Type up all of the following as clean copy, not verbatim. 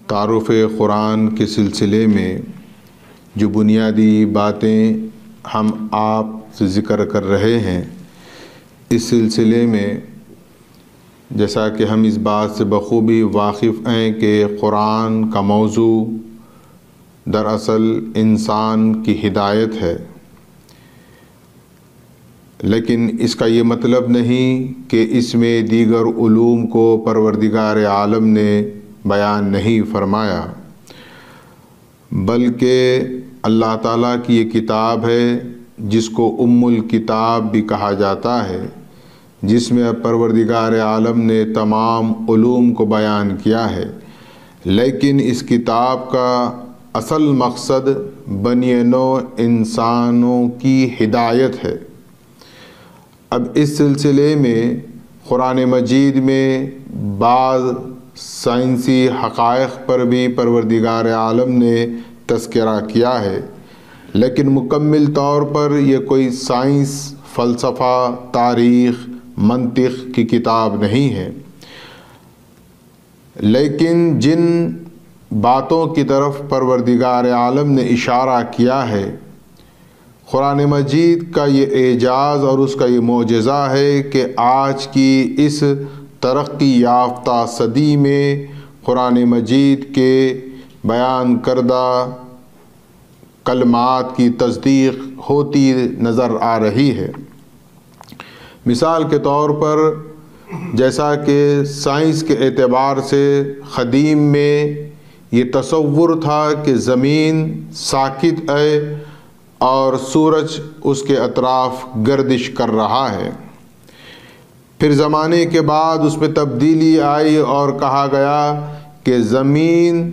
تعارف قرآن کے سلسلے میں جو بنیادی باتیں ہم آپ سے ذکر کر رہے ہیں، اس سلسلے میں جیسا کہ ہم اس بات سے بخوبی واقف ہیں کہ قرآن کا موضوع دراصل انسان کی ہدایت ہے، لیکن اس کا یہ مطلب نہیں کہ اس میں دیگر علوم کو پروردگار عالم نے بیان نہیں فرمایا، بلکہ اللہ تعالیٰ کی یہ کتاب ہے جس کو ام الکتاب بھی کہا جاتا ہے، جس میں پروردگار عالم نے تمام علوم کو بیان کیا ہے، لیکن اس کتاب کا اصل مقصد بنی نوع انسانوں کی ہدایت ہے۔ اب اس سلسلے میں قرآن مجید میں بعض سائنسی حقائق پر بھی پروردگار عالم نے تذکرہ کیا ہے، لیکن مکمل طور پر یہ کوئی سائنس، فلسفہ، تاریخ، منطق کی کتاب نہیں ہے، لیکن جن باتوں کی طرف پروردگار عالم نے اشارہ کیا ہے، قرآن مجید کا یہ اعجاز اور اس کا یہ معجزہ ہے کہ آج کی اس ترقی یافتہ صدی میں قرآن مجید کے بیان کردہ کلمات کی تصدیق ہوتی نظر آ رہی ہے۔ مثال کے طور پر جیسا کہ سائنس کے اعتبار سے قدیم میں یہ تصور تھا کہ زمین ساکت ہے اور سورج اس کے اطراف گردش کر رہا ہے، پھر زمانے کے بعد اس میں تبدیلی آئی اور کہا گیا کہ زمین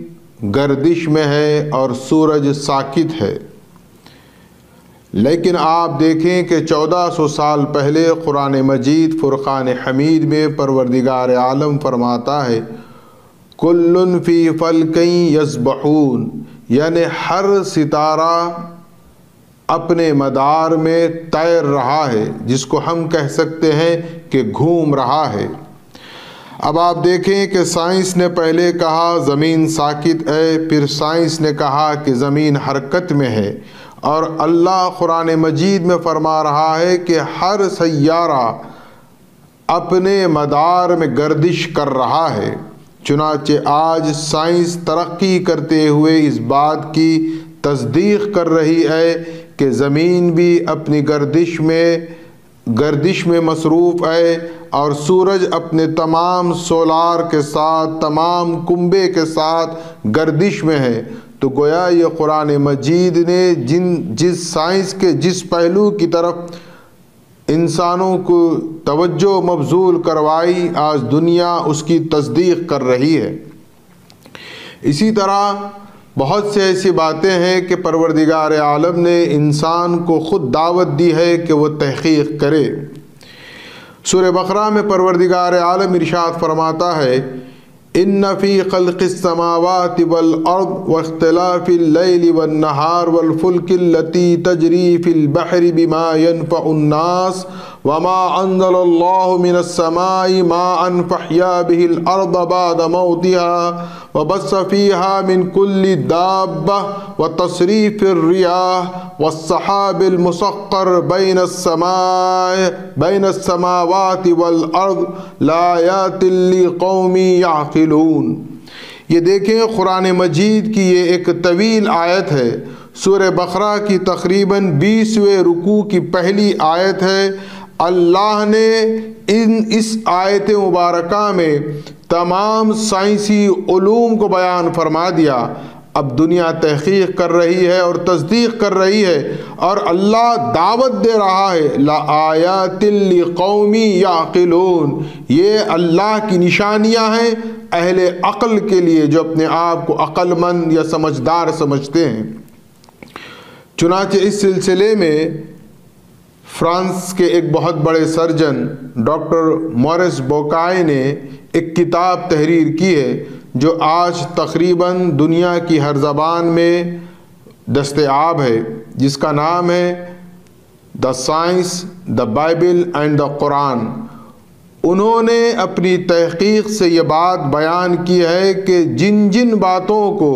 گردش میں ہے اور سورج ساکت ہے، لیکن آپ دیکھیں کہ 1400 سال پہلے قرآن مجید فرقان حمید میں پروردگار عالم فرماتا ہے کل فی فلک یسبحون، یعنی ہر ستارہ اپنے مدار میں تیر رہا ہے، جس کو ہم کہہ سکتے ہیں کہ گھوم رہا ہے۔ اب آپ دیکھیں کہ سائنس نے پہلے کہا زمین ساکت ہے، پھر سائنس نے کہا کہ زمین حرکت میں ہے، اور اللہ قرآن مجید میں فرما رہا ہے کہ ہر سیارہ اپنے مدار میں گردش کر رہا ہے۔ چنانچہ آج سائنس ترقی کرتے ہوئے اس بات کی تصدیق کر رہی ہے کہ زمین بھی اپنی گردش میں مصروف ہے، اور سورج اپنے تمام سولار کے ساتھ، تمام کنبے کے ساتھ گردش میں ہے۔ تو گویا یہ قرآن مجید نے جس سائنس کے جس پہلو کی طرف انسانوں کو توجہ مبذول کروائی، آج دنیا اس کی تصدیق کر رہی ہے۔ اسی طرح بہت سے ایسی باتیں ہیں کہ پروردگار عالم نے انسان کو خود دعوت دی ہے کہ وہ تحقیق کرے۔ سورہ بقرہ میں پروردگار عالم ارشاد فرماتا ہے ان فی خلق السماوات والارض واختلاف اللیل والنہار والفلک التی تجری فی البحر بما ينفع الناس وما انزل اللہ من السماء ماء فاحیا به الارض بعد موتها وبث فيها من كل دابة وتصريف الرياح والسحاب المسخر بين السماوات والأرض لآيات لقوم يعقلون۔ یہ دیکھیں قرآن مجید کی یہ ایک طویل آیت ہے، سورہ بقرہ کی تقریباً 20ویں رکوع کی پہلی آیت ہے۔ اللہ نے اس آیت مبارکہ میں تمام سائنسی علوم کو بیان فرما دیا۔ اب دنیا تحقیق کر رہی ہے اور تصدیق کر رہی ہے، اور اللہ دعوت دے رہا ہے لآیات لقوم یعقلون، یہ اللہ کی نشانیاں ہیں اہل عقل کے لیے جو اپنے آپ کو عقل مند یا سمجھدار سمجھتے ہیں۔ چنانچہ اس سلسلے میں فرانس کے ایک بہت بڑے سرجن ڈاکٹر مورس بوکائے نے ایک کتاب تحریر کی ہے جو آج تقریباً دنیا کی ہر زبان میں دستیاب ہے، جس کا نام ہے the science, the Bible and the Quran. انہوں نے اپنی تحقیق سے یہ بات بیان کی ہے کہ جن جن باتوں کو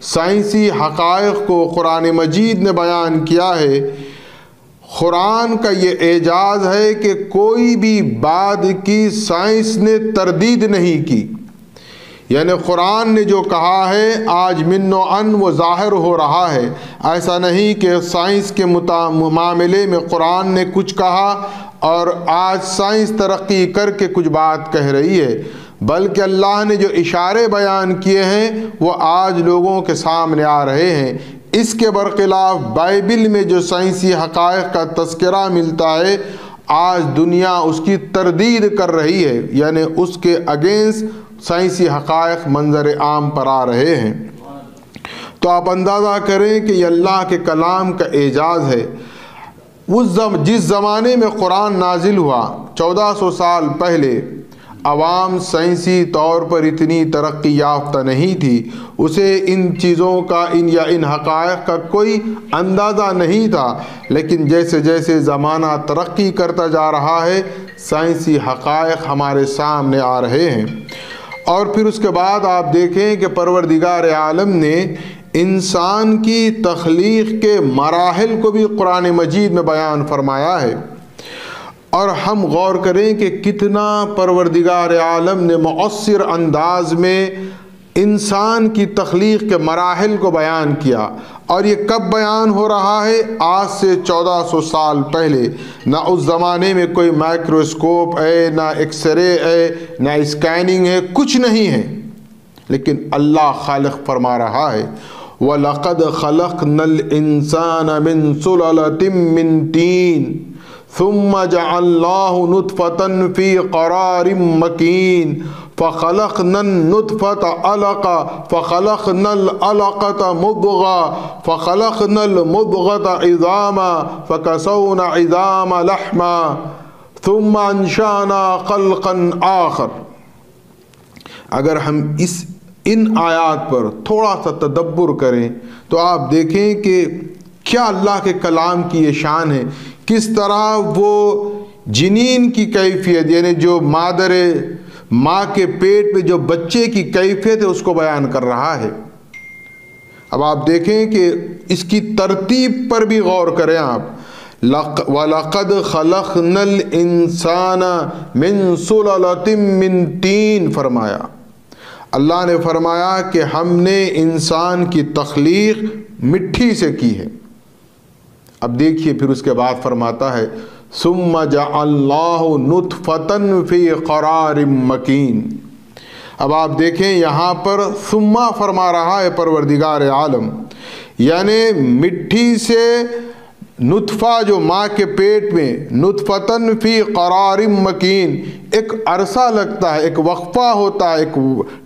سائنسی حقائق کو قرآن مجید نے بیان کیا ہے، قرآن کا یہ اعجاز ہے کہ کوئی بھی بات کی سائنس نے تردید نہیں کی۔ یعنی قرآن نے جو کہا ہے آج من و ان وہ ظاہر ہو رہا ہے۔ ایسا نہیں کہ سائنس کے معاملے میں قرآن نے کچھ کہا اور آج سائنس ترقی کر کے کچھ بات کہہ رہی ہے، بلکہ اللہ نے جو اشارے بیان کیے ہیں وہ آج لوگوں کے سامنے آ رہے ہیں۔ اس کے برخلاف بائبل میں جو سائنسی حقائق کا تذکرہ ملتا ہے، آج دنیا اس کی تردید کر رہی ہے، یعنی اس کے اگینسٹ سائنسی حقائق منظر عام پر آ رہے ہیں۔ تو آپ اندازہ کریں کہ یہ اللہ کے کلام کا اعجاز ہے۔ جس زمانے میں قرآن نازل ہوا 1400 سال پہلے، عوام سائنسی طور پر اتنی ترقی یافتہ نہیں تھی، اسے ان چیزوں کا ان حقائق کا کوئی اندازہ نہیں تھا، لیکن جیسے جیسے زمانہ ترقی کرتا جا رہا ہے سائنسی حقائق ہمارے سامنے آ رہے ہیں۔ اور پھر اس کے بعد آپ دیکھیں کہ پروردگار عالم نے انسان کی تخلیق کے مراحل کو بھی قرآن مجید میں بیان فرمایا ہے، اور ہم غور کریں کہ کتنا پروردگار عالم نے مؤثر انداز میں انسان کی تخلیق کے مراحل کو بیان کیا۔ اور یہ کب بیان ہو رہا ہے؟ آج سے 1400 سال پہلے۔ نہ اس زمانے میں کوئی مائکروسکوپ ہے، نہ ایکس رے ہے، نہ اسکیننگ ہے، کچھ نہیں ہے، لیکن اللہ خالق فرما رہا ہے وَلَقَدْ خَلَقْنَا الْإِنسَانَ مِنْ سُلَلَةٍ مِّن طِينٍ ثم جعلناه نطفة في قرار مكين فخلقنا النطفة علقة فخلقنا العلقة مضغة فخلقنا المضغة عظاما فكسونا عظام لحما ثم انشأنا خلقا آخر۔ اگر ہم ان آیات پر تھوڑا سا تدبر کریں تو آپ دیکھیں کہ کیا اللہ کے کلام کی یہ شان ہے، کس طرح وہ جنین کی کیفیت، یعنی جو ماں کے پیٹ میں جو بچے کی کیفیت ہے اس کو بیان کر رہا ہے۔ اب آپ دیکھیں کہ اس کی ترتیب پر بھی غور کریں آپ۔ وَلَقَدْ خَلَقْنَا الْإِنسَانَ مِنْ سُلَلَةٍ مِّن طِينٍ فرمایا۔ اللہ نے فرمایا کہ ہم نے انسان کی تخلیق مٹی سے کی ہے۔ اب دیکھیے پھر اس کے بعد فرماتا ہے ثم جعلناه نطفة فی قرار مکین۔ اب آپ دیکھیں یہاں پر ثم فرما رہا ہے پروردگار عالم، یعنی مٹی سے نطفہ جو ماں کے پیٹ میں نطفتن فی قرار مکین، ایک عرصہ لگتا ہے، ایک وقفہ ہوتا ہے، ایک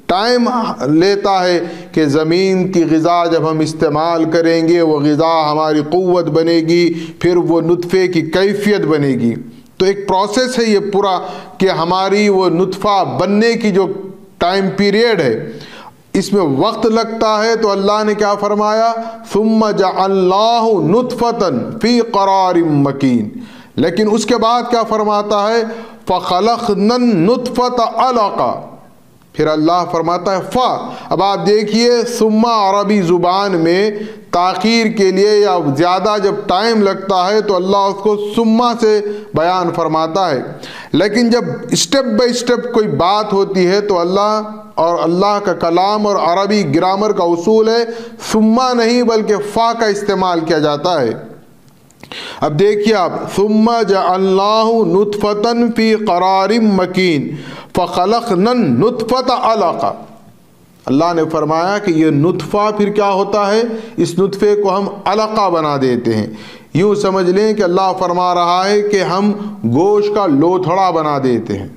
ٹائم لیتا ہے کہ زمین کی غذا جب ہم استعمال کریں گے وہ غذا ہماری قوت بنے گی، پھر وہ نطفے کی کیفیت بنے گی۔ تو ایک پروسیس ہے یہ پورا کہ ہماری وہ نطفہ بننے کی جو ٹائم پیریڈ ہے اس میں وقت لگتا ہے۔ تو اللہ نے کیا فرمایا ثم جعلناہ نطفۃ فی قرار مکین، لیکن اس کے بعد کیا فرماتا ہے فخلقنا النطفۃ علقہ، پھر اللہ فرماتا ہے فا۔ اب آپ دیکھیے ثم عربی زبان میں تاخیر کے لیے یا زیادہ جب ٹائم لگتا ہے تو اللہ اس کو ثم سے بیان فرماتا ہے، لیکن جب اسٹیپ بائی اسٹیپ کوئی بات ہوتی ہے تو اللہ کا کلام اور عربی گرامر کا اصول ہے ثم نہیں بلکہ فا کا استعمال کیا جاتا ہے۔ اب دیکھیے آپ ثم جعلناہ نطفۃ فی قرار مکین فخلقنا النطفۃ علقہ۔ اللہ نے فرمایا کہ یہ نطفہ پھر کیا ہوتا ہے، اس نطفے کو ہم علقہ بنا دیتے ہیں۔ یوں سمجھ لیں کہ اللہ فرما رہا ہے کہ ہم گوشت کا لوتھڑا بنا دیتے ہیں۔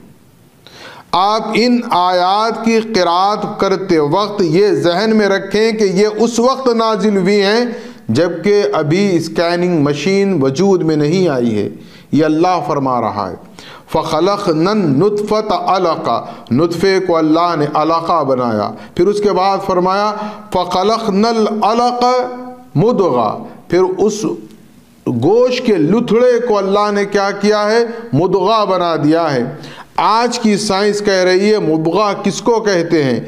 آپ ان آیات کی قرات کرتے وقت یہ ذہن میں رکھیں کہ یہ اس وقت نازل ہوئی ہیں جبکہ ابھی اسکیننگ مشین وجود میں نہیں آئی ہے۔ یہ اللہ فرما رہا ہے فَخَلَقْنَا النُّطْفَةَ عَلَقَةً، نطفے کو اللہ نے علقہ بنایا۔ پھر اس کے بعد فرمایا فَخَلَقْنَا الْعَلَقَةَ مُضْغَةً، پھر اس گوشت کے لتھڑے کو اللہ نے کیا کیا ہے مضغہ بنا دیا ہے۔ آج کی سائنس کہہ رہی ہے مضغہ کس کو کہتے ہیں.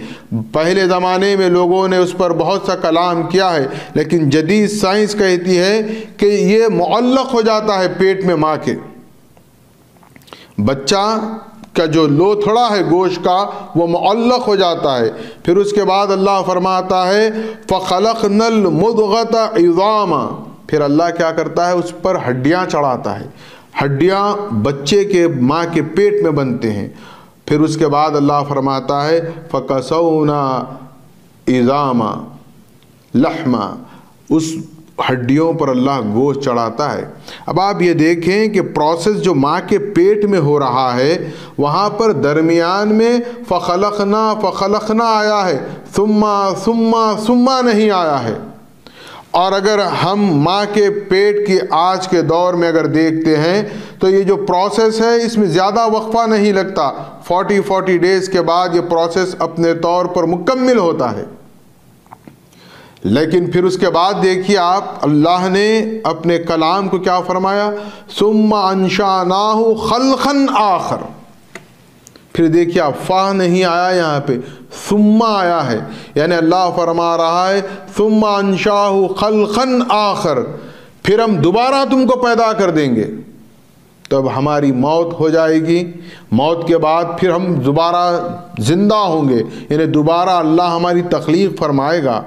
پہلے زمانے میں لوگوں نے اس پر بہت سا کلام کیا ہے، لیکن جدید سائنس کہتی ہے کہ یہ معلق ہو جاتا ہے پیٹ میں ماں کے. بچہ کا جو لوتھڑا ہے گوشت کا وہ معلق ہو جاتا ہے. پھر اس کے بعد اللہ فرماتا ہے فَخَلَقْنَا الْمُضْغَةَ عِظَامًا، پھر اللہ کیا کرتا ہے اس پر ہڈیاں چڑھاتا ہے. ہڈیاں بچے کے ماں کے پیٹ میں بنتے ہیں. پھر اس کے بعد اللہ فرماتا ہے فَكَسَوْنَا عِظَامًا لَحْمًا، اس ہڈیوں پر اللہ گوشت چڑھاتا ہے. اب آپ یہ دیکھیں کہ پروسیس جو ماں کے پیٹ میں ہو رہا ہے وہاں پر درمیان میں فخلقنا آیا ہے، ثم نہیں آیا ہے. اور اگر ہم ماں کے پیٹ کی آج کے دور میں اگر دیکھتے ہیں تو یہ جو پروسیس ہے اس میں زیادہ وقفہ نہیں لگتا. 40 ڈیز کے بعد یہ پروسیس اپنے طور پر مکمل ہوتا ہے. لیکن پھر اس کے بعد دیکھیے آپ اللہ نے اپنے کلام کو کیا فرمایا، ثم انشأناه خلقا آخر. پھر دیکھیے آپ فا نہیں آیا یہاں پہ، ثم آیا ہے، یعنی اللہ فرما رہا ہے ثم انشأه خلقا آخر، پھر ہم دوبارہ تم کو پیدا کر دیں گے. تب ہماری موت ہو جائے گی، موت کے بعد پھر ہم دوبارہ زندہ ہوں گے، یعنی دوبارہ اللہ ہماری تخلیق فرمائے گا.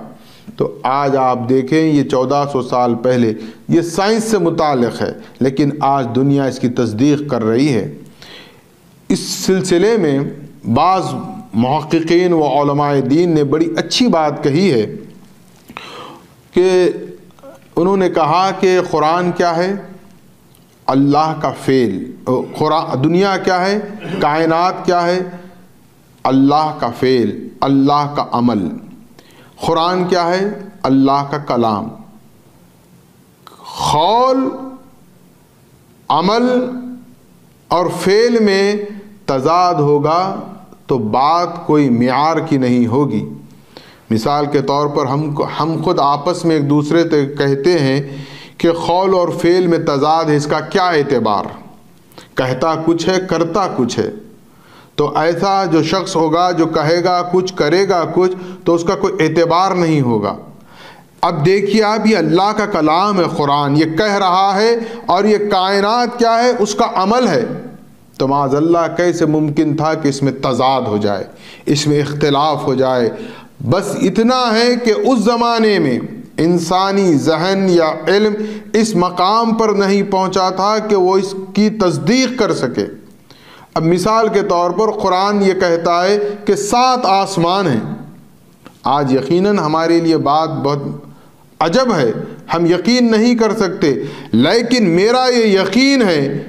تو آج آپ دیکھیں یہ 1400 سال پہلے یہ سائنس سے متعلق ہے، لیکن آج دنیا اس کی تصدیق کر رہی ہے. اس سلسلے میں بعض محققین و علماء دین نے بڑی اچھی بات کہی ہے کہ انہوں نے کہا کہ قرآن کیا ہے، اللہ کا فعل. دنیا کیا ہے، کائنات کیا ہے، اللہ کا فعل، اللہ کا عمل. قرآن کیا ہے، اللہ کا کلام. قول، عمل اور فعل میں تضاد ہوگا تو بات کوئی معیار کی نہیں ہوگی. مثال کے طور پر ہم خود آپس میں ایک دوسرے سے کہتے ہیں کہ قول اور فعل میں تضاد ہے، اس کا کیا اعتبار، کہتا کچھ ہے کرتا کچھ ہے. تو ایسا جو شخص ہوگا جو کہے گا کچھ کرے گا کچھ تو اس کا کوئی اعتبار نہیں ہوگا. اب دیکھیے آپ یہ اللہ کا کلام ہے قرآن، یہ کہہ رہا ہے، اور یہ کائنات کیا ہے، اس کا عمل ہے. تو معاذ اللہ کیسے ممکن تھا کہ اس میں تضاد ہو جائے، اس میں اختلاف ہو جائے. بس اتنا ہے کہ اس زمانے میں انسانی ذہن یا علم اس مقام پر نہیں پہنچا تھا کہ وہ اس کی تصدیق کر سکے. اب مثال کے طور پر قرآن یہ کہتا ہے کہ 7 آسمان ہیں. آج یقیناً ہمارے لیے بات بہت عجب ہے، ہم یقین نہیں کر سکتے، لیکن میرا یہ یقین ہے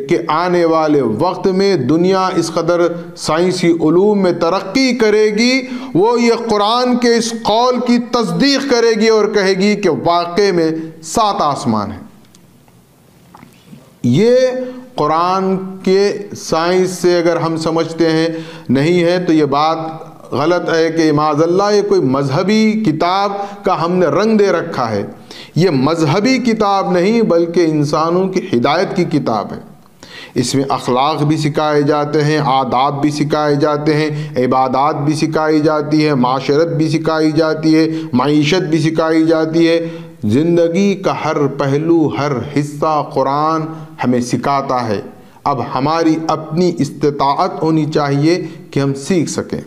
کہ آنے والے وقت میں دنیا اس قدر سائنسی علوم میں ترقی کرے گی، وہ یہ قرآن کے اس قول کی تصدیق کرے گی اور کہے گی کہ واقع میں 7 آسمان ہیں. یہ قرآن کے سائنس سے اگر ہم سمجھتے ہیں نہیں ہے تو یہ بات غلط ہے کہ معاذ اللہ یہ کوئی مذہبی کتاب کا ہم نے رنگ دے رکھا ہے. یہ مذہبی کتاب نہیں بلکہ انسانوں کی ہدایت کی کتاب ہے. اس میں اخلاق بھی سکھائے جاتے ہیں، آداب بھی سکھائے جاتے ہیں، عبادات بھی سکھائی جاتی ہے، معاشرت بھی سکھائی جاتی ہے، معیشت بھی سکھائی جاتی ہے. زندگی کا ہر پہلو، ہر حصہ قرآن ہمیں سکھاتا ہے. اب ہماری اپنی استطاعت ہونی چاہیے کہ ہم سیکھ سکیں.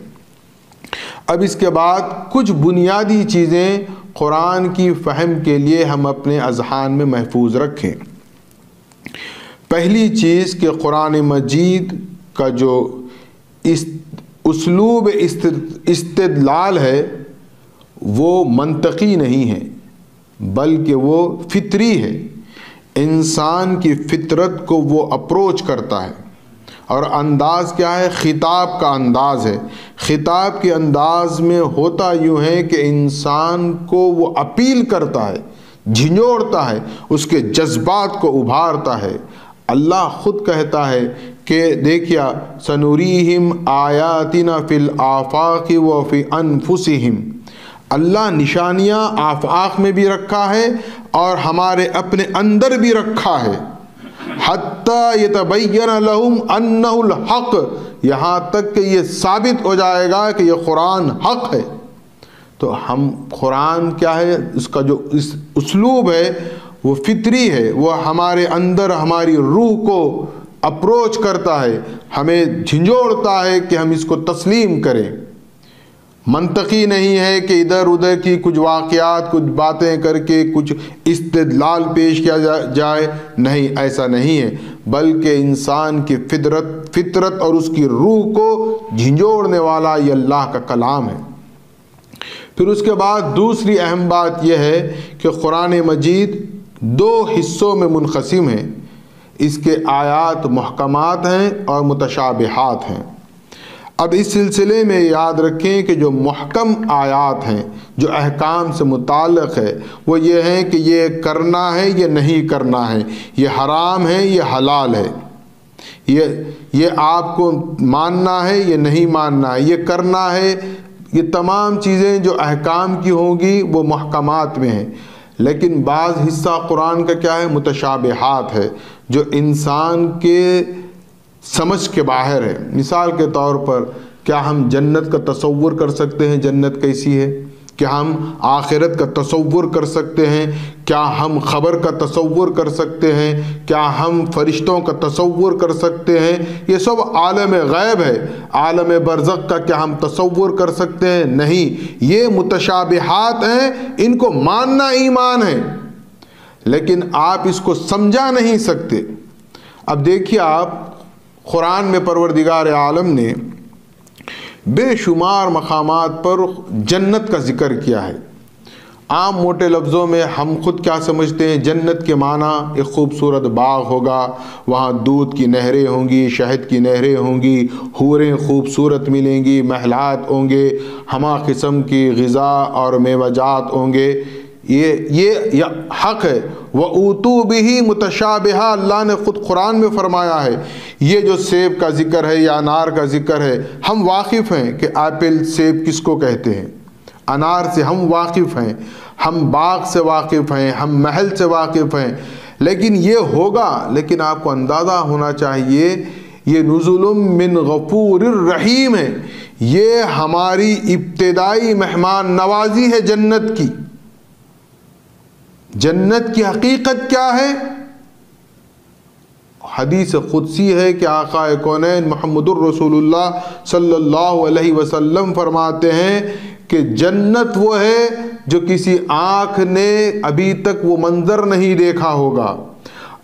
اب اس کے بعد کچھ بنیادی چیزیں قرآن کی فہم کے لیے ہم اپنے اذہان میں محفوظ رکھیں. پہلی چیز کہ قرآن مجید کا جو اسلوب استدلال ہے وہ منطقی نہیں ہے بلکہ وہ فطری ہے. انسان کی فطرت کو وہ اپروچ کرتا ہے. اور انداز کیا ہے، خطاب کا انداز ہے. خطاب کے انداز میں ہوتا یوں ہے کہ انسان کو وہ اپیل کرتا ہے، جھنجھوڑتا ہے، اس کے جذبات کو ابھارتا ہے. اللہ خود کہتا ہے کہ دیکھیا سنوریہم آیاتنا فی الآفاق و فی انفسہم. اللہ نشانیاں آفاق میں بھی رکھا ہے اور ہمارے اپنے اندر بھی رکھا ہے. حتی یتبین لہم انہ الحق، یہاں تک کہ یہ ثابت ہو جائے گا کہ یہ قرآن حق ہے۔ تو ہم قرآن کیا ہے، اس کا جو اسلوب ہے وہ فطری ہے، وہ ہمارے اندر ہماری روح کو اپروچ کرتا ہے، ہمیں جھنجھوڑتا ہے کہ ہم اس کو تسلیم کریں۔ منطقی نہیں ہے کہ ادھر ادھر کی کچھ واقعات، کچھ باتیں کر کے کچھ استدلال پیش کیا جائے، نہیں، ایسا نہیں ہے، بلکہ انسان کی فطرت اور اس کی روح کو جھنجھوڑنے والا یہ اللہ کا کلام ہے۔ پھر اس کے بعد دوسری اہم بات یہ ہے کہ قرآن مجید دو حصوں میں منقسم ہے، اس کے آیات محکمات ہیں اور متشابہات ہیں۔ اب اس سلسلے میں یاد رکھیں کہ جو محکم آیات ہیں، جو احکام سے متعلق ہے، وہ یہ ہیں کہ یہ کرنا ہے، یہ نہیں کرنا ہے، یہ حرام ہے، یہ حلال ہے، یہ آپ کو ماننا ہے، یہ نہیں ماننا ہے، یہ کرنا ہے، یہ تمام چیزیں جو احکام کی ہوں گی وہ محکمات میں ہیں۔ لیکن بعض حصہ قرآن کا کیا ہے، متشابہات ہے، جو انسان کے سمجھ کے باہر ہے۔ مثال کے طور پر کیا ہم جنت کا تصور کر سکتے ہیں؟ جنت کیسی ہے؟ کیا ہم آخرت کا تصور کر سکتے ہیں؟ کیا ہم خبر کا تصور کر سکتے ہیں؟ کیا ہم فرشتوں کا تصور کر سکتے ہیں؟ یہ سب عالم غیب ہے۔ عالم برزخ کا کیا ہم تصور کر سکتے ہیں؟ نہیں، یہ متشابہات ہیں، ان کو ماننا ایمان ہے، لیکن آپ اس کو سمجھا نہیں سکتے۔ اب دیکھیے، آپ قرآن میں پروردگار عالم نے بے شمار مقامات پر جنت کا ذکر کیا ہے۔ عام موٹے لفظوں میں ہم خود کیا سمجھتے ہیں؟ جنت کے معنی ایک خوبصورت باغ ہوگا، وہاں دودھ کی نہریں ہوں گی، شہد کی نہریں ہوں گی، حوریں خوبصورت ملیں گی، محلات ہوں گے، ہمہ قسم کی غذا اور میوہ جات ہوں گے۔ یہ حق ہے۔ وَأُوتُوا بِهِ مُتَشَابِهًا، اللہ نے خود قرآن میں فرمایا ہے۔ یہ جو سیب کا ذکر ہے یا انار کا ذکر ہے، ہم واقف ہیں کہ ایپل سیب کس کو کہتے ہیں، انار سے ہم واقف ہیں، ہم باغ سے واقف ہیں، ہم محل سے واقف ہیں، لیکن یہ ہوگا، لیکن آپ کو اندازہ ہونا چاہیے یہ نزل من غفور الرحیم ہے، یہ ہماری ابتدائی مہمان نوازی ہے جنت کی۔ جنت کی حقیقت کیا ہے؟ حدیث قدسی ہے کہ آقا کونین محمد الرسول اللہ صلی اللہ علیہ وسلم فرماتے ہیں کہ جنت وہ ہے جو کسی آنکھ نے ابھی تک وہ منظر نہیں دیکھا ہوگا،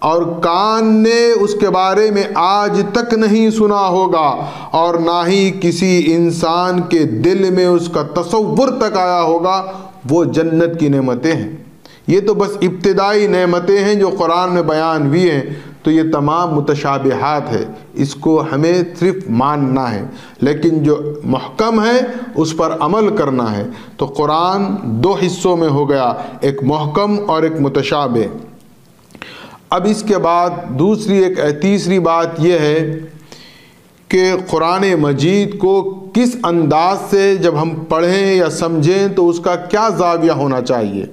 اور کان نے اس کے بارے میں آج تک نہیں سنا ہوگا، اور نہ ہی کسی انسان کے دل میں اس کا تصور تک آیا ہوگا۔ وہ جنت کی نعمتیں ہیں۔ یہ تو بس ابتدائی نعمتیں ہیں جو قرآن میں بیان ہوئی ہیں، تو یہ تمام متشابہات ہے، اس کو ہمیں صرف ماننا ہے، لیکن جو محکم ہے اس پر عمل کرنا ہے۔ تو قرآن دو حصوں میں ہو گیا، ایک محکم اور ایک متشابہ۔ اب اس کے بعد تیسری بات یہ ہے کہ قرآن مجید کو کس انداز سے جب ہم پڑھیں یا سمجھیں تو اس کا کیا زاویہ ہونا چاہیے۔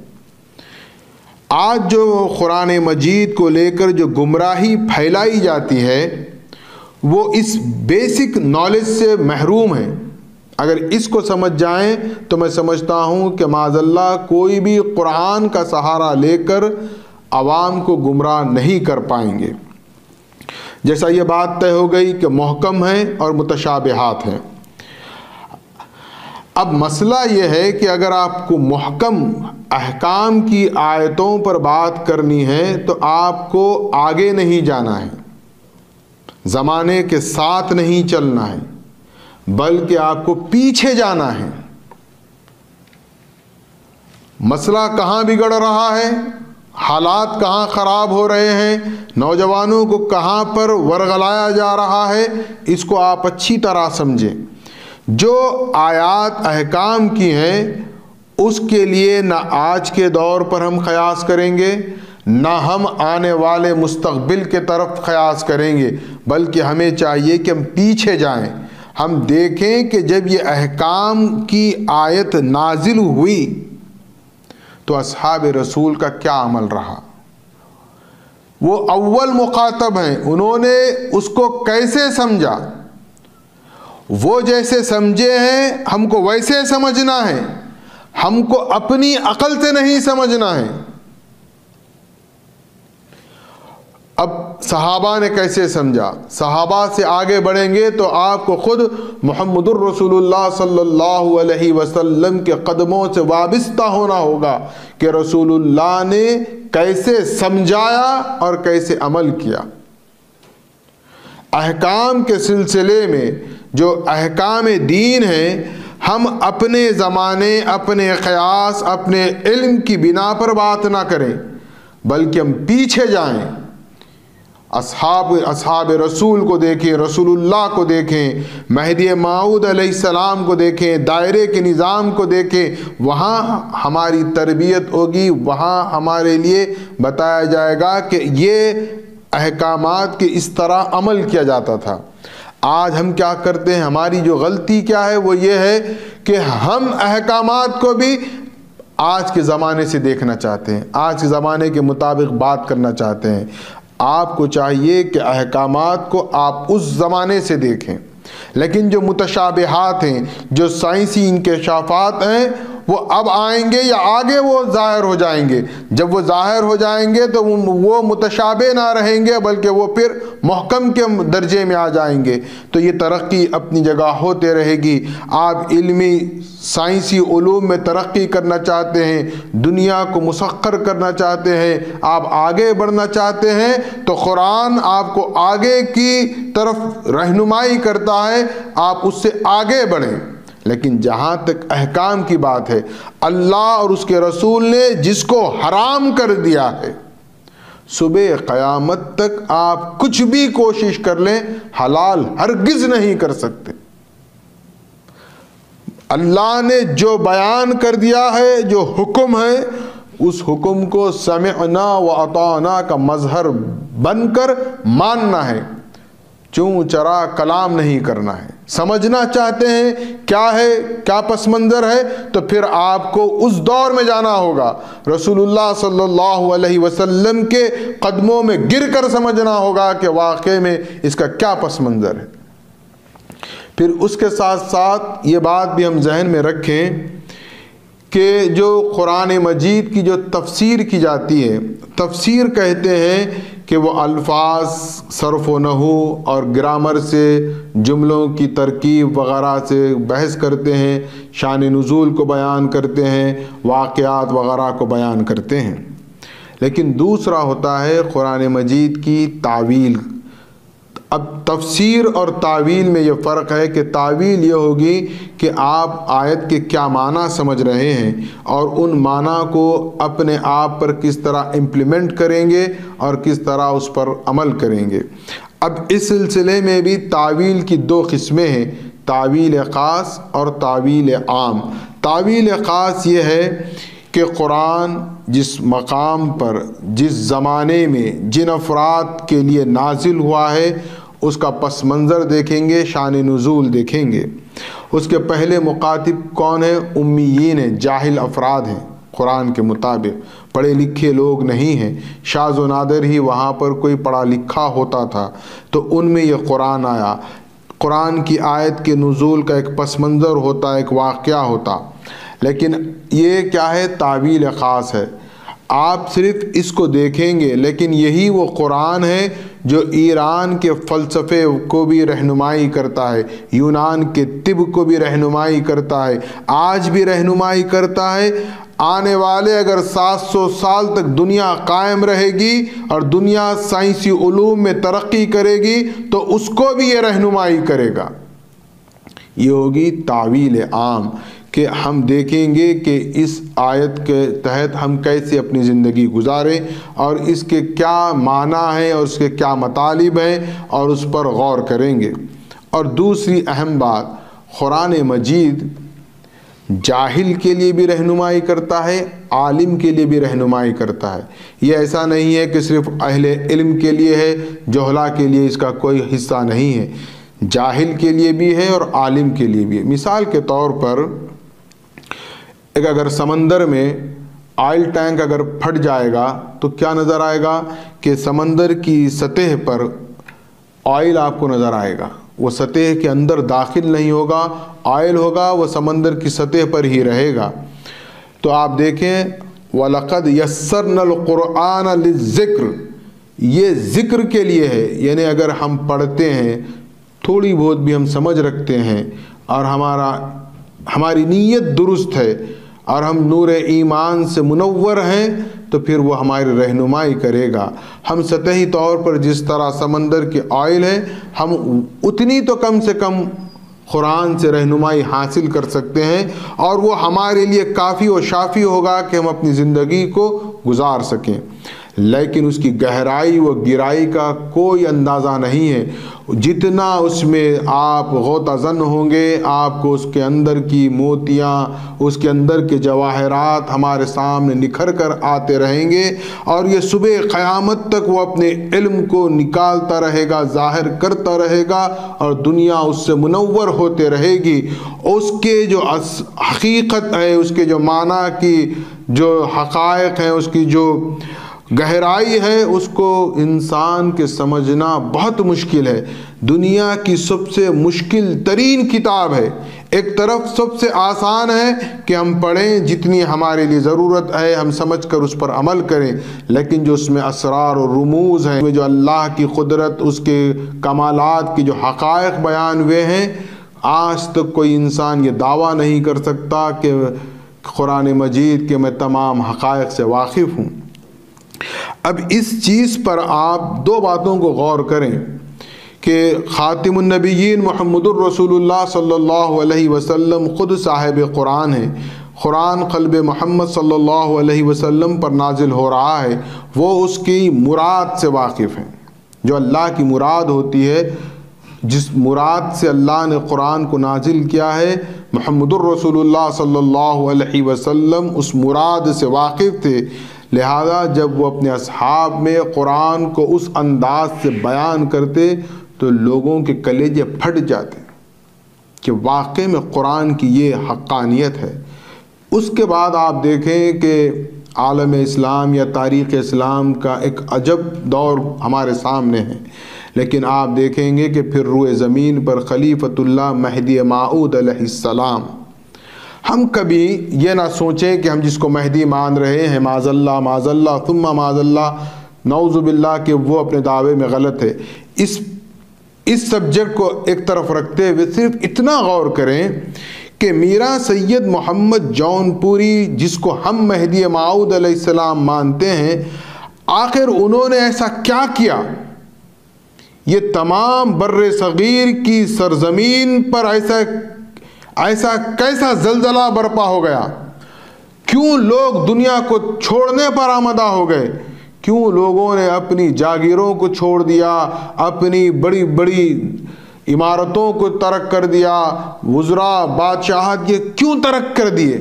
آج جو قرآن مجید کو لے کر جو گمراہی پھیلائی جاتی ہے وہ اس بیسک نالج سے محروم ہے۔ اگر اس کو سمجھ جائیں تو میں سمجھتا ہوں کہ معاذ اللہ کوئی بھی قرآن کا سہارا لے کر عوام کو گمراہ نہیں کر پائیں گے۔ جیسا یہ بات طے ہو گئی کہ محکم ہیں اور متشابہات ہیں۔ اب مسئلہ یہ ہے کہ اگر آپ کو محکم احکام کی آیتوں پر بات کرنی ہے تو آپ کو آگے نہیں جانا ہے، زمانے کے ساتھ نہیں چلنا ہے، بلکہ آپ کو پیچھے جانا ہے۔ مسئلہ کہاں بگڑ رہا ہے، حالات کہاں خراب ہو رہے ہیں، نوجوانوں کو کہاں پر ورغلایا جا رہا ہے، اس کو آپ اچھی طرح سمجھیں۔ جو آیات احکام کی ہیں اس کے لیے نہ آج کے دور پر ہم قیاس کریں گے، نہ ہم آنے والے مستقبل کے طرف قیاس کریں گے، بلکہ ہمیں چاہیے کہ ہم پیچھے جائیں، ہم دیکھیں کہ جب یہ احکام کی آیت نازل ہوئی تو اصحاب رسول کا کیا عمل رہا۔ وہ اول مخاطب ہیں، انہوں نے اس کو کیسے سمجھا؟ وہ جیسے سمجھے ہیں ہم کو ویسے سمجھنا ہے، ہم کو اپنی عقل سے نہیں سمجھنا ہے۔ اب صحابہ نے کیسے سمجھا؟ صحابہ سے آگے بڑھیں گے تو آپ کو خود محمد الرسول اللہ صلی اللہ علیہ وسلم کے قدموں سے وابستہ ہونا ہوگا کہ رسول اللہ نے کیسے سمجھایا اور کیسے عمل کیا۔ احکام کے سلسلے میں جو احکام دین ہیں، ہم اپنے زمانے، اپنے قیاس، اپنے علم کی بنا پر بات نہ کریں، بلکہ ہم پیچھے جائیں، اصحاب رسول کو دیکھیں، رسول اللہ کو دیکھیں، مہدی موعود علیہ السلام کو دیکھیں، دائرے کے نظام کو دیکھیں، وہاں ہماری تربیت ہوگی، وہاں ہمارے لیے بتایا جائے گا کہ یہ احکامات کے اس طرح عمل کیا جاتا تھا۔ آج ہم کیا کرتے ہیں؟ ہماری جو غلطی کیا ہے وہ یہ ہے کہ ہم احکامات کو بھی آج کے زمانے سے دیکھنا چاہتے ہیں، آج کے زمانے کے مطابق بات کرنا چاہتے ہیں۔ آپ کو چاہیے کہ احکامات کو آپ اس زمانے سے دیکھیں، لیکن جو متشابہات ہیں، جو سائنسی انکشافات ہیں، وہ اب آئیں گے یا آگے وہ ظاہر ہو جائیں گے۔ جب وہ ظاہر ہو جائیں گے تو وہ متشابہ نہ رہیں گے، بلکہ وہ پھر محکم کے درجے میں آ جائیں گے۔ تو یہ ترقی اپنی جگہ ہوتے رہے گی۔ آپ علمی سائنسی علوم میں ترقی کرنا چاہتے ہیں، دنیا کو مسخر کرنا چاہتے ہیں، آپ آگے بڑھنا چاہتے ہیں، تو قرآن آپ کو آگے کی طرف رہنمائی کرتا ہے، آپ اس سے آگے بڑھیں۔ لیکن جہاں تک احکام کی بات ہے، اللہ اور اس کے رسول نے جس کو حرام کر دیا ہے، صبح قیامت تک آپ کچھ بھی کوشش کر لیں، حلال ہرگز نہیں کر سکتے۔ اللہ نے جو بیان کر دیا ہے، جو حکم ہے، اس حکم کو سمعنا و اطعنا کا مظہر بن کر ماننا ہے، چوں چرا کلام نہیں کرنا ہے۔ سمجھنا چاہتے ہیں کیا ہے، کیا پس منظر ہے، تو پھر آپ کو اس دور میں جانا ہوگا، رسول اللہ صلی اللہ علیہ وسلم کے قدموں میں گر کر سمجھنا ہوگا کہ واقعے میں اس کا کیا پس منظر ہے۔ پھر اس کے ساتھ ساتھ یہ بات بھی ہم ذہن میں رکھیں کہ جو قرآن مجید کی جو تفسیر کی جاتی ہے، تفسیر کہتے ہیں کہ وہ الفاظ، صرف و نحو اور گرامر سے، جملوں کی ترکیب وغیرہ سے بحث کرتے ہیں، شان نزول کو بیان کرتے ہیں، واقعات وغیرہ کو بیان کرتے ہیں۔ لیکن دوسرا ہوتا ہے قرآن مجید کی تعویل۔ اب تفسیر اور تعویل میں یہ فرق ہے کہ تعویل یہ ہوگی کہ آپ آیت کے کیا معنی سمجھ رہے ہیں اور ان معنی کو اپنے آپ پر کس طرح امپلیمنٹ کریں گے اور کس طرح اس پر عمل کریں گے۔ اب اس سلسلے میں بھی تعویل کی دو قسمیں ہیں، تعویل خاص اور تعویل عام۔ تعویل خاص یہ ہے کہ قرآن جس مقام پر، جس زمانے میں، جن افراد کے لیے نازل ہوا ہے، اس کا پس منظر دیکھیں گے، شان نزول دیکھیں گے۔ اس کے پہلے مخاطب کون ہیں؟ امیین ہیں، جاہل افراد ہیں، قرآن کے مطابق پڑھے لکھے لوگ نہیں ہیں، شاذ و نادر ہی وہاں پر کوئی پڑھا لکھا ہوتا تھا، تو ان میں یہ قرآن آیا۔ قرآن کی آیت کے نزول کا ایک پس منظر ہوتا، ایک واقعہ ہوتا، لیکن یہ کیا ہے؟ تعویل خاص ہے۔ آپ صرف اس کو دیکھیں گے، لیکن یہی وہ قرآن ہے جو ایران کے فلسفے کو بھی رہنمائی کرتا ہے، یونان کے طب کو بھی رہنمائی کرتا ہے، آج بھی رہنمائی کرتا ہے۔ آنے والے اگر 700 سال تک دنیا قائم رہے گی اور دنیا سائنسی علوم میں ترقی کرے گی تو اس کو بھی یہ رہنمائی کرے گا۔ یہ ہوگی تعویل عام، کہ ہم دیکھیں گے کہ اس آیت کے تحت ہم کیسے اپنی زندگی گزاریں اور اس کے کیا معنی ہیں اور اس کے کیا مطالب ہیں، اور اس پر غور کریں گے۔ اور دوسری اہم بات، قرآن مجید جاہل کے لیے بھی رہنمائی کرتا ہے، عالم کے لیے بھی رہنمائی کرتا ہے۔ یہ ایسا نہیں ہے کہ صرف اہل علم کے لیے ہے، جہلا کے لیے اس کا کوئی حصہ نہیں ہے، جاہل کے لیے بھی ہے اور عالم کے لیے بھی ہے۔ مثال کے طور پر اگر سمندر میں آئل ٹینک اگر پھٹ جائے گا تو کیا نظر آئے گا کہ سمندر کی سطح پر آئل آپ کو نظر آئے گا، وہ سطح کے اندر داخل نہیں ہوگا، آئل ہوگا وہ سمندر کی سطح پر ہی رہے گا۔ تو آپ دیکھیں وَلَقَدْ يَسَّرْنَا الْقُرْآنَ لِلذِّكْرِ، یہ ذکر کے لیے ہے، یعنی اگر ہم پڑھتے ہیں، تھوڑی بہت بھی ہم سمجھ رکھتے ہیں اور ہماری نیت درست ہے اور ہم نور ایمان سے منور ہیں تو پھر وہ ہماری رہنمائی کرے گا۔ ہم سطحی طور پر جس طرح سمندر کے آئل ہیں، ہم اتنی تو کم سے کم قرآن سے رہنمائی حاصل کر سکتے ہیں، اور وہ ہمارے لیے کافی و شافی ہوگا کہ ہم اپنی زندگی کو گزار سکیں، لیکن اس کی گہرائی و گہرائی کا کوئی اندازہ نہیں ہے۔ جتنا اس میں آپ غوطہ زن ہوں گے، آپ کو اس کے اندر کی موتیاں، اس کے اندر کے جواہرات ہمارے سامنے نکھر کر آتے رہیں گے، اور یہ صبح قیامت تک وہ اپنے علم کو نکالتا رہے گا، ظاہر کرتا رہے گا، اور دنیا اس سے منور ہوتے رہے گی۔ اس کے جو حقیقت ہے، اس کے جو معنی کی جو حقائق ہیں، اس کی جو گہرائی ہے، اس کو انسان کے سمجھنا بہت مشکل ہے۔ دنیا کی سب سے مشکل ترین کتاب ہے، ایک طرف سب سے آسان ہے کہ ہم پڑھیں، جتنی ہمارے لیے ضرورت ہے ہم سمجھ کر اس پر عمل کریں، لیکن جو اس میں اسرار و رموز ہیں، جو اللہ کی قدرت، اس کے کمالات کی جو حقائق بیان ہوئے ہیں، آج تک کوئی انسان یہ دعویٰ نہیں کر سکتا کہ قرآن مجید کے میں تمام حقائق سے واقف ہوں۔ اب اس چیز پر آپ دو باتوں کو غور کریں کہ خاتم النبیین محمد الرسول اللہ صلی اللہ علیہ وسلم خود صاحب قرآن ہیں، قرآن قلب محمد صلی اللہ علیہ وسلم پر نازل ہو رہا ہے، وہ اس کی مراد سے واقف ہیں۔ جو اللہ کی مراد ہوتی ہے، جس مراد سے اللہ نے قرآن کو نازل کیا ہے، محمد الرسول اللہ صلی اللہ علیہ وسلم اس مراد سے واقف تھے، لہذا جب وہ اپنے اصحاب میں قرآن کو اس انداز سے بیان کرتے تو لوگوں کے کلیجے پھٹ جاتے کہ واقع میں قرآن کی یہ حقانیت ہے۔ اس کے بعد آپ دیکھیں کہ عالم اسلام یا تاریخ اسلام کا ایک عجب دور ہمارے سامنے ہے، لیکن آپ دیکھیں گے کہ پھر روئے زمین پر خلیفۃ اللہ مہدی موعود علیہ السلام، ہم کبھی یہ نہ سوچیں کہ ہم جس کو مہدی مان رہے ہیں معاذ اللہ ثم معاذ اللہ نعوذ باللہ کہ وہ اپنے دعوے میں غلط ہے۔ اس سبجیکٹ کو ایک طرف رکھتے ہوئے صرف اتنا غور کریں کہ میرا سید محمد جون پوری، جس کو ہم مہدی موعود علیہ السلام مانتے ہیں، آخر انہوں نے ایسا کیا کیا؟ یہ تمام بر صغیر کی سرزمین پر ایسا کیسا زلزلہ برپا ہو گیا؟ کیوں لوگ دنیا کو چھوڑنے پر آمادہ ہو گئے؟ کیوں لوگوں نے اپنی جاگیروں کو چھوڑ دیا، اپنی بڑی بڑی عمارتوں کو ترک کر دیا، وزراء، بادشاہت، یہ کیوں ترک کر دیے؟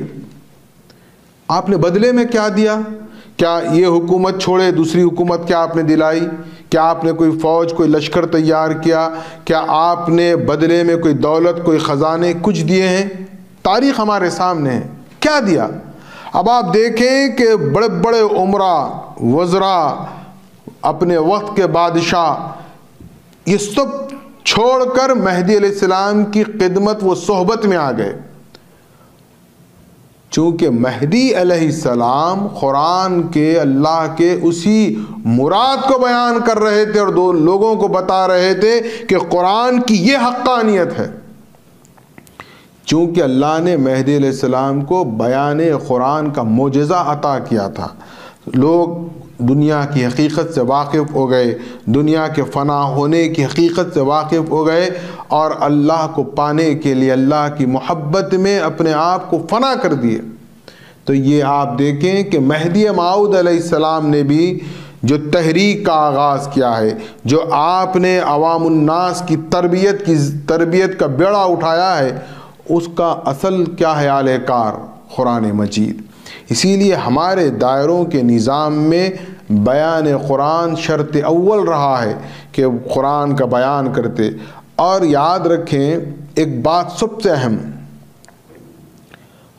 آپ نے بدلے میں کیا دیا؟ کیا یہ حکومت چھوڑے دوسری حکومت کیا آپ نے دلائی؟ کیا آپ نے کوئی فوج، کوئی لشکر تیار کیا؟ کیا آپ نے بدلے میں کوئی دولت، کوئی خزانے کچھ دیے ہیں؟ تاریخ ہمارے سامنے ہے، کیا دیا؟ اب آپ دیکھیں کہ بڑے بڑے عمرا، وزراء، اپنے وقت کے بادشاہ، یہ سب چھوڑ کر مہدی علیہ السلام کی خدمت و صحبت میں آ گئے، چونکہ مہدی علیہ السلام قرآن کے اللہ کے اسی مراد کو بیان کر رہے تھے اور دو لوگوں کو بتا رہے تھے کہ قرآن کی یہ حقانیت ہے۔ چونکہ اللہ نے مہدی علیہ السلام کو بیان قرآن کا معجزہ عطا کیا تھا، لوگ دنیا کی حقیقت سے واقف ہو گئے، دنیا کے فنا ہونے کی حقیقت سے واقف ہو گئے، اور اللہ کو پانے کے لیے اللہ کی محبت میں اپنے آپ کو فنا کر دیے۔ تو یہ آپ دیکھیں کہ مہدی موعود علیہ السلام نے بھی جو تحریک کا آغاز کیا ہے، جو آپ نے عوام الناس کی تربیت کا بیڑا اٹھایا ہے، اس کا اصل کیا ہے؟ اعلی کار قرآن مجید۔ اسی لیے ہمارے دائروں کے نظام میں بیان قرآن شرط اول رہا ہے کہ قرآن کا بیان کرتے۔ اور یاد رکھیں ایک بات سب سے اہم،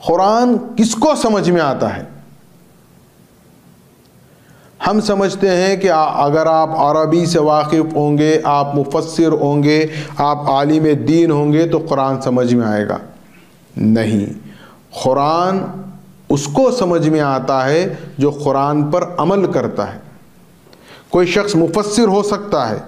قرآن کس کو سمجھ میں آتا ہے؟ ہم سمجھتے ہیں کہ اگر آپ عربی سے واقف ہوں گے، آپ مفسر ہوں گے، آپ عالم دین ہوں گے تو قرآن سمجھ میں آئے گا۔ نہیں، قرآن اس کو سمجھ میں آتا ہے جو قرآن پر عمل کرتا ہے۔ کوئی شخص مفسر ہو سکتا ہے،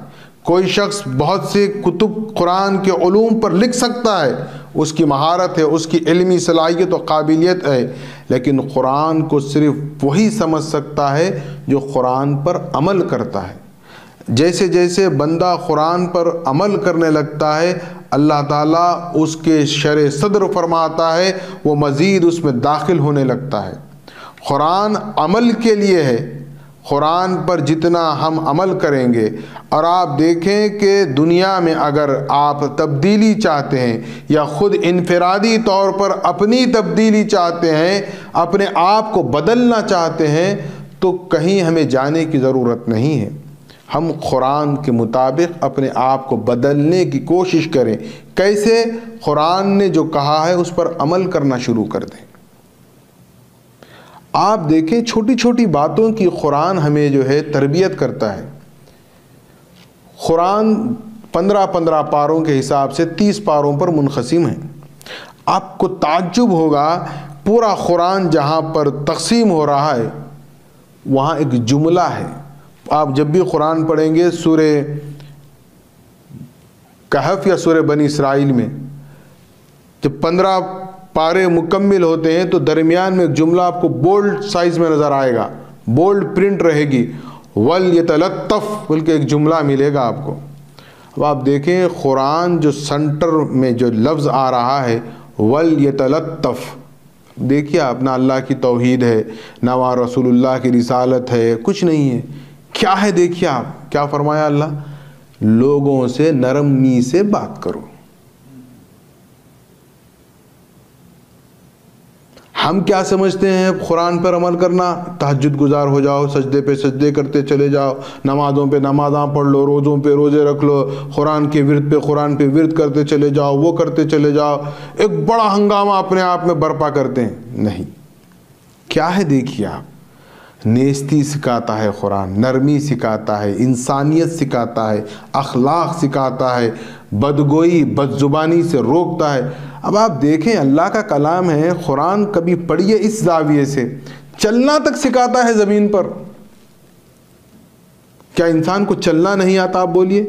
کوئی شخص بہت سے کتب قرآن کے علوم پر لکھ سکتا ہے، اس کی مہارت ہے، اس کی علمی صلاحیت و قابلیت ہے، لیکن قرآن کو صرف وہی سمجھ سکتا ہے جو قرآن پر عمل کرتا ہے۔ جیسے جیسے بندہ قرآن پر عمل کرنے لگتا ہے، اللہ تعالیٰ اس کے شرح صدر فرماتا ہے، وہ مزید اس میں داخل ہونے لگتا ہے۔ قرآن عمل کے لیے ہے۔ قرآن پر جتنا ہم عمل کریں گے، اور آپ دیکھیں کہ دنیا میں اگر آپ تبدیلی چاہتے ہیں یا خود انفرادی طور پر اپنی تبدیلی چاہتے ہیں، اپنے آپ کو بدلنا چاہتے ہیں، تو کہیں ہمیں جانے کی ضرورت نہیں ہے۔ ہم قرآن کے مطابق اپنے آپ کو بدلنے کی کوشش کریں۔ کیسے؟ قرآن نے جو کہا ہے اس پر عمل کرنا شروع کر دیں۔ آپ دیکھیں چھوٹی چھوٹی باتوں کی قرآن ہمیں جو ہے تربیت کرتا ہے۔ قرآن 15 پاروں کے حساب سے 30 پاروں پر منقسم ہے۔ آپ کو تعجب ہوگا، پورا قرآن جہاں پر تقسیم ہو رہا ہے وہاں ایک جملہ ہے۔ آپ جب بھی قرآن پڑھیں گے سورہ کہف یا سورہ بنی اسرائیل میں، جب 15 پارے مکمل ہوتے ہیں تو درمیان میں ایک جملہ آپ کو بولڈ سائز میں نظر آئے گا، بولڈ پرنٹ رہے گی، وَلْيَتَلَطَّفْ بلکہ ایک جملہ ملے گا آپ کو۔ اب آپ دیکھیں قرآن جو سنٹر میں جو لفظ آ رہا ہے وَلْيَتَلَطَّفْ، دیکھیے آپ، نہ اللہ کی توحید ہے، نہ وہاں رسول اللہ کی رسالت ہے، کچھ نہیں ہے۔ کیا ہے؟ دیکھیے آپ کیا فرمایا اللہ، لوگوں سے نرمی سے بات کرو۔ ہم کیا سمجھتے ہیں قرآن پر عمل کرنا؟ تہجد گزار ہو جاؤ، سجدے پہ سجدے کرتے چلے جاؤ، نمازوں پہ نمازاں پڑھ لو، روزوں پہ روزے رکھ لو، قرآن کے ورد پہ قرآن پہ ورد کرتے چلے جاؤ، وہ کرتے چلے جاؤ، ایک بڑا ہنگامہ اپنے آپ میں برپا کرتے ہیں۔ نہیں، کیا ہے؟ دیکھیے آپ، نیستی سکھاتا ہے قرآن، نرمی سکھاتا ہے، انسانیت سکھاتا ہے، اخلاق سکھاتا ہے، بدگوئی بدزبانی سے روکتا ہے۔ اب آپ دیکھیں اللہ کا کلام ہے، قرآن کبھی پڑھیے اس زاویے سے، چلنا تک سکھاتا ہے زمین پر۔ کیا انسان کو چلنا نہیں آتا؟ آپ بولیے،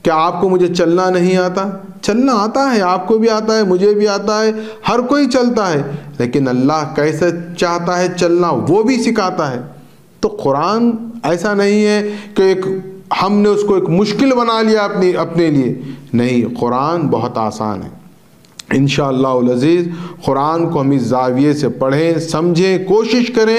کیا آپ کو مجھے چلنا نہیں آتا؟ چلنا آتا ہے، آپ کو بھی آتا ہے، مجھے بھی آتا ہے، ہر کوئی چلتا ہے، لیکن اللہ کیسے چاہتا ہے چلنا وہ بھی سکھاتا ہے۔ تو قرآن ایسا نہیں ہے کہ ہم نے اس کو ایک مشکل بنا لیا اپنے لیے، نہیں، قرآن بہت آسان ہے۔ انشاءاللہ العزیز قرآن کو ہم اس زاویے سے پڑھیں، سمجھیں، کوشش کریں۔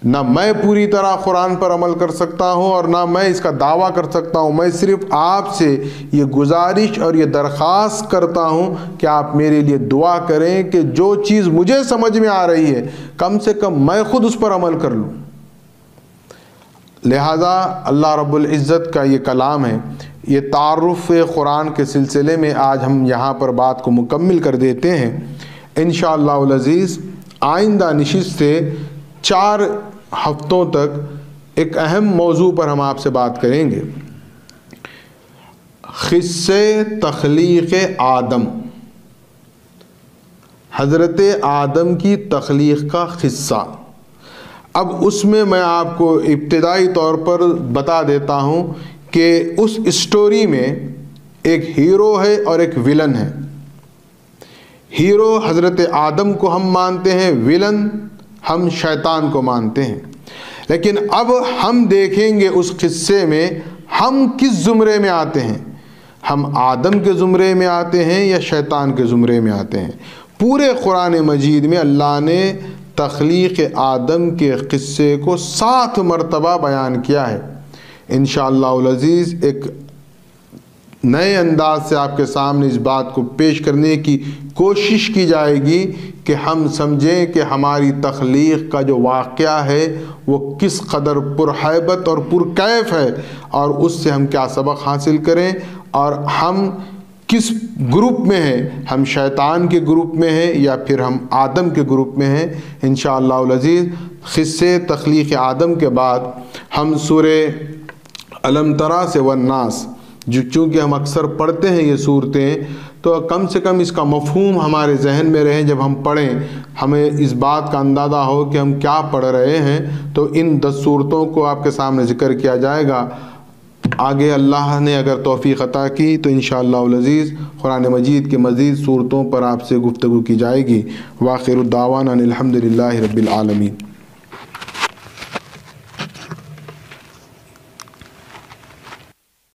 نہ میں پوری طرح قرآن پر عمل کر سکتا ہوں اور نہ میں اس کا دعویٰ کر سکتا ہوں، میں صرف آپ سے یہ گزارش اور یہ درخواست کرتا ہوں کہ آپ میرے لیے دعا کریں کہ جو چیز مجھے سمجھ میں آ رہی ہے کم سے کم میں خود اس پر عمل کر لوں۔ لہذا اللہ رب العزت کا یہ کلام ہے، یہ تعارف قرآن کے سلسلے میں آج ہم یہاں پر بات کو مکمل کر دیتے ہیں۔ انشاءاللہ العزیز آئندہ نشست سے 4 ہفتوں تک ایک اہم موضوع پر ہم آپ سے بات کریں گے، قصے تخلیق آدم، حضرت آدم کی تخلیق کا قصہ۔ اب اس میں آپ کو ابتدائی طور پر بتا دیتا ہوں کہ اس اسٹوری میں ایک ہیرو ہے اور ایک ویلن ہے۔ ہیرو حضرت آدم کو ہم مانتے ہیں، ویلن ہم شیطان کو مانتے ہیں۔ لیکن اب ہم دیکھیں گے اس قصے میں ہم کس زمرے میں آتے ہیں، ہم آدم کے زمرے میں آتے ہیں یا شیطان کے زمرے میں آتے ہیں۔ پورے قرآن مجید میں اللہ نے تخلیق آدم کے قصے کو 7 مرتبہ بیان کیا ہے۔ انشاءاللہ العزیز ایک نئے انداز سے آپ کے سامنے اس بات کو پیش کرنے کی کوشش کی جائے گی کہ ہم سمجھیں کہ ہماری تخلیق کا جو واقعہ ہے وہ کس قدر پرہیبت اور پرکیف ہے، اور اس سے ہم کیا سبق حاصل کریں اور ہم کس گروپ میں ہیں، ہم شیطان کے گروپ میں ہیں یا پھر ہم آدم کے گروپ میں ہیں۔ انشاءاللہ العزیز قصے تخلیق آدم کے بعد ہم سورہ الم تری سے والناس، جو چونکہ ہم اکثر پڑھتے ہیں یہ صورتیں، تو کم سے کم اس کا مفہوم ہمارے ذہن میں رہے، جب ہم پڑھیں ہمیں اس بات کا اندازہ ہو کہ ہم کیا پڑھ رہے ہیں۔ تو ان 10 صورتوں کو آپ کے سامنے ذکر کیا جائے گا۔ آگے اللہ نے اگر توفیق عطا کی تو انشاءاللہ العزیز قرآن مجید کے مزید صورتوں پر آپ سے گفتگو کی جائے گی۔ وآخر الدعوانا ان الحمد للہ رب العالمین۔